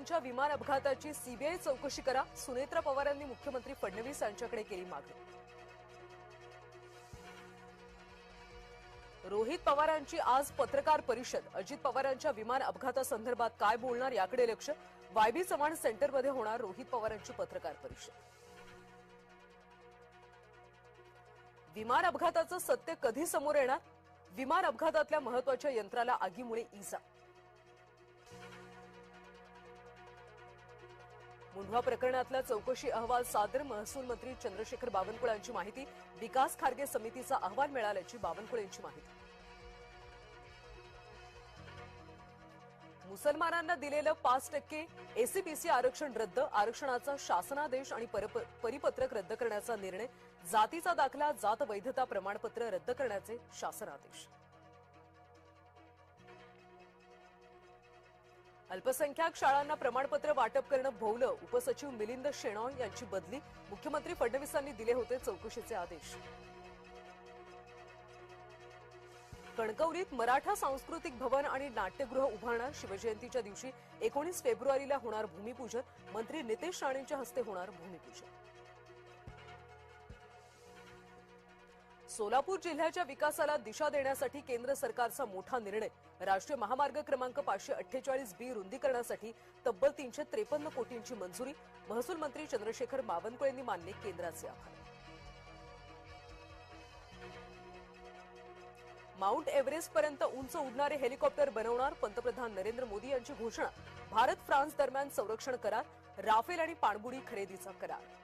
पवारांच्या विमान अपघाताची सीबीआय चौकशी करा, सुनेत्रा पवारांनी मुख्यमंत्री फडणवीस यांच्याकडे केली मागणी. रोहित पवारांची आज पत्रकार परिषद. अजित पवारांच्या विमान अपघातासंदर्भात काय बोलणार याकडे लक्ष. वायबी चव्हाण सेंटरमध्ये होणार रोहित पवारांची पत्रकार परिषद. विमान अपघाताचं सत्य कधी समोर येणार? विमान अपघातातल्या महत्वाच्या यंत्राला आगीमुळे इजा. मुंढवा प्रकरणातला चौकशी अहवाल सादर. महसूल मंत्री चंद्रशेखर बावनकुळेंची माहिती. विकास खारगे समितीचा अहवाल मिळाल्याची बावनकुळेंची माहिती. मुसलमानांना दिलेलं 5% एसीबीसी आरक्षण रद्द. आरक्षणाचा शासनादेश आणि परिपत्रक रद्द करण्याचा निर्णय. जातीचा दाखला, जात वैधता प्रमाणपत्र रद्द करण्याचे शासनादेश. अल्पसंख्याक शाळांना प्रमाणपत्र वाटप करणं भोवलं. उपसचिव मिलिंद शेणॉय यांची बदली. मुख्यमंत्री फडणवीसांनी दिले होते चौकशीचे आदेश. कणकवलीत मराठा सांस्कृतिक भवन आणि नाट्यगृह उभारणार. शिवजयंतीच्या दिवशी 19 फेब्रुवारीला होणार भूमिपूजन. मंत्री नितेश राणेंच्या हस्ते होणार भूमिपूजन. सोलापूर जिल्ह्याच्या विकासाला दिशा देण्यासाठी केंद्र सरकारचा मोठा निर्णय. राष्ट्रीय महामार्ग क्रमांक 548B रुंदीकरणासाठी तब्बल 353 कोटींची मंजुरी. महसूल मंत्री चंद्रशेखर बावनकुळेंनी मानले केंद्राचे आभार. माउंट एव्हरेस्टपर्यंत उंच उडणारे हेलिकॉप्टर बनवणार. पंतप्रधान नरेंद्र मोदी यांची घोषणा. भारत फ्रान्स दरम्यान संरक्षण करार. राफेल आणि पाणबुडी खरेदीचा करार.